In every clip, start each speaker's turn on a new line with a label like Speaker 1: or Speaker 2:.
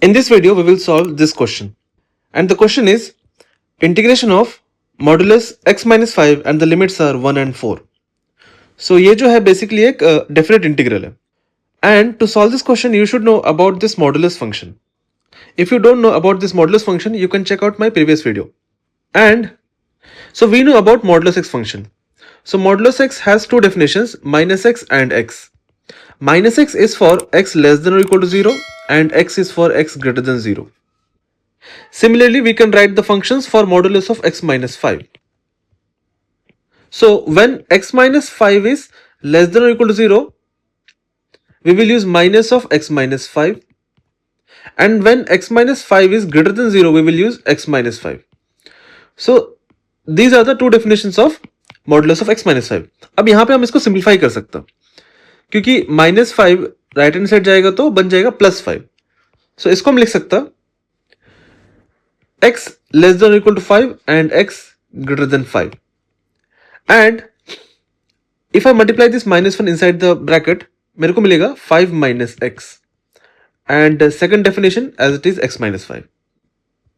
Speaker 1: In this video, we will solve this question. And the question is integration of modulus x minus 5 and the limits are 1 and 4. So ये जो है basically एक definite integral है. And to solve this question, you should know about this modulus function. If you don't know about this modulus function, you can check out my previous video. And so we know about modulus x function. So modulus x has two definitions, minus x and x. Minus x is for x less than or equal to 0 and x is for x greater than 0. Similarly, we can write the functions for modulus of x minus 5. So when x minus 5 is less than or equal to 0, we will use minus of x minus 5. And when x minus 5 is greater than 0, we will use x minus 5. So these are the two definitions of modulus of x minus 5. अब यहाँ पे हम इसको simplify कर सकते हैं क्योंकि minus 5 right hand side जाएगा तो बन जाएगा plus 5. So इसको हम लिख सकते हैं x less than or equal to 5 and x greater than 5. And if I multiply this minus 1 inside the bracket, मेरे को मिलेगा 5 minus x. And second definition as it is x minus 5.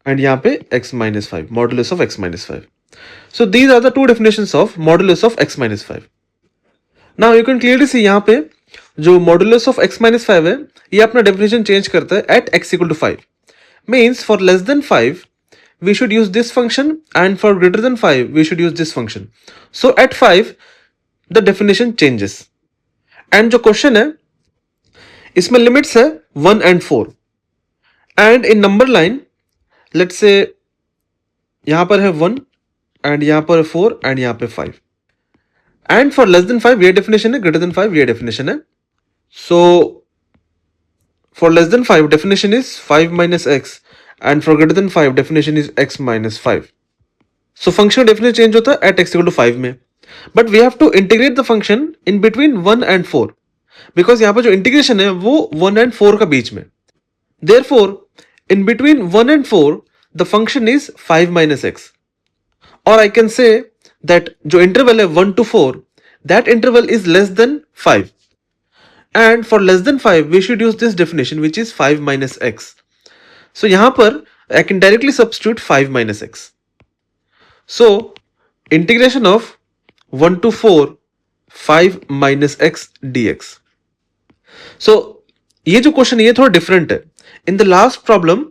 Speaker 1: And यहाँ पे x minus 5, modulus of x minus 5. So these are the two definitions of modulus of x minus 5. Now you can clearly see यहाँ पे जो modulus of x minus 5 है ये अपना definition change करता है at x equal to 5. Means for less than 5 we should use this function and for greater than 5 we should use this function. So at 5 the definition changes. And जो question है इसमें limits है 1 and 4. And in number line let's say यहाँ पर है 1 and यहाँ पर है 4 and यहाँ पे 5. And for less than 5 ये definition है, greater than 5 ये definition है. So for less than 5 definition is 5 minus x and for greater than 5 definition is x minus 5. So function definition change होता है at x equal to 5 में. But we have to integrate the function in between 1 and 4 because यहाँ पर जो integration है वो 1 and 4 का बीच में. Therefore in between 1 and 4 the function is 5 minus x. Or I can say that जो interval है 1 to 4 that interval is less than 5. And for less than 5 we should use this definition which is 5 minus x. So यहाँ पर I can directly substitute 5 minus x. So integration of 1 to 4 5 minus x dx. So ये जो question ये थोड़ा different है. In the last problem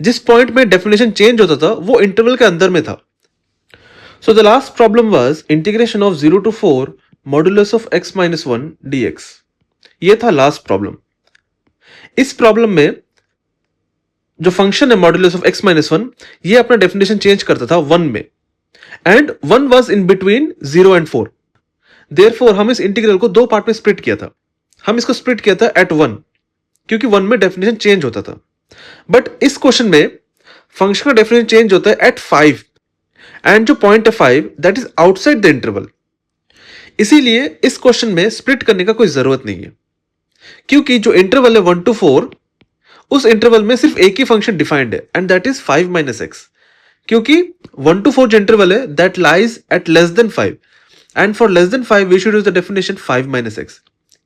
Speaker 1: जिस point में definition change होता था वो इंटरवल के अंदर में था. So the last problem was integration of 0 to 4 modulus of x minus 1 dx. ये था लास्ट प्रॉब्लम. इस प्रॉब्लम में जो फंक्शन है मॉडुलस ऑफ x minus 1 ये अपना डेफिनेशन चेंज करता था 1 में and 1 was in between 0 and 4. Therefore हम इस इंटीग्रल को दो पार्ट में स्प्लिट किया था. हम इसको स्प्लिट किया था एट 1 क्योंकि 1 में डेफिनेशन चेंज होता था. बट इस क्वेश्चन में फंक्शन का डेफिनेशन चेंज होता है एट 5 एंड जो पॉइंट है 5 that is outside the interval. इसीलिए इस क्वेश्चन में स्प्लिट करने का कोई जरूरत नहीं है क्योंकि जो इंटरवल है 1 to 4 उस इंटरवल में सिर्फ एक ही फंक्शन डिफाइंड है and that is 5 minus x. क्योंकि 1 to 4 जो इंटरवल है that lies at less than 5 and for less than 5 we should use the definition 5 minus x.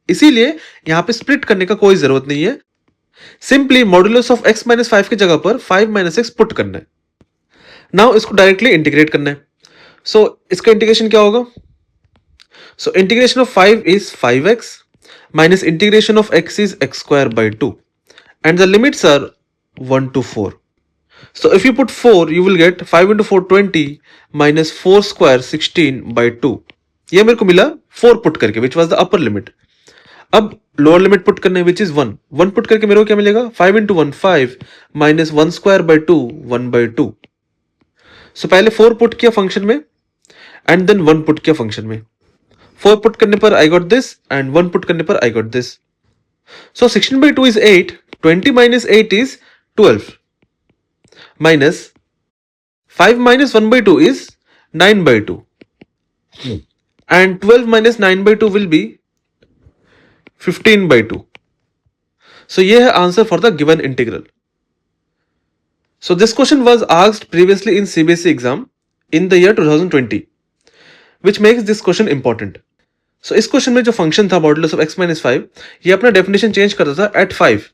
Speaker 1: इसीलिए यहां पे स्प्लिट करने का कोई जरूरत नहीं है. Simply modulus of x minus 5 की जगह पर 5 minus x पुट करना है. नाउ इसको डायरेक्टली इंटीग्रेट करना है. सो इसका इंटीग्रेशन क्या होगा? So integration of 5 is 5x minus integration of x is x square by 2 and the limits are 1 to 4. So if you put 4 you will get 5 into 4 20 minus 4 square 16 by 2. ये मेरे को मिला 4 put करके which was the upper limit. अब lower limit put करने which is 1. 1 put करके मेरे को क्या मिलेगा? 5 into 1 5 minus 1 square by 2 1 by 2. So पहले 4 पुट किया फंक्शन में and then 1 पुट किया फंक्शन में. 4 पुट करने पर I got this and 1 put करने पर I got this. So 16 by 2 is 8. 20 minus 8 is 12. Minus 5 minus 1 by 2 is 9 by 2. And 12 minus 9 by 2 will be 15 by 2. So ये है answer for the given integral. So this question was asked previously in CBSE exam in the year 2020, which makes this question important. So इस question में जो function था modulus of x minus 5 ये अपना definition change करता था at 5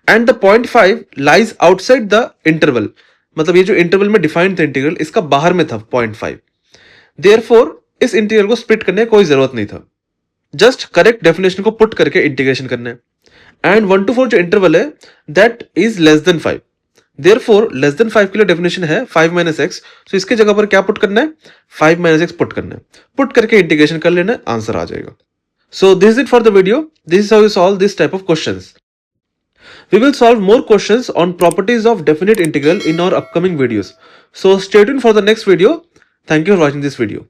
Speaker 1: and the point 5 lies outside the interval, मतलब ये जो इंटरवल में डिफाइंड था इंटीग्रल, इसका बाहर में था पॉइंट 5। देयरफॉर इस इंटीग्रल को स्प्लिट करने की कोई जरूरत नहीं था, जस्ट करेक्ट डेफिनेशन को पुट करके इंटीग्रेशन करना है। एंड 1 to 4 जो इंटरवल है that is less than 5, therefore less than 5 के लिए डेफिनेशन है 5 माइनस एक्स, तो इसके जगह पर क्या पुट करना है, 5 माइनस एक्स पुट करना है, पुट करके इंटीग्रेशन कर लेना, आंसर आ जाएगा। So this is it for the video, this is how you solve this type of questions. We will solve more questions on properties of definite integral in our upcoming videos. So stay tuned for the next video. Thank you for watching this video.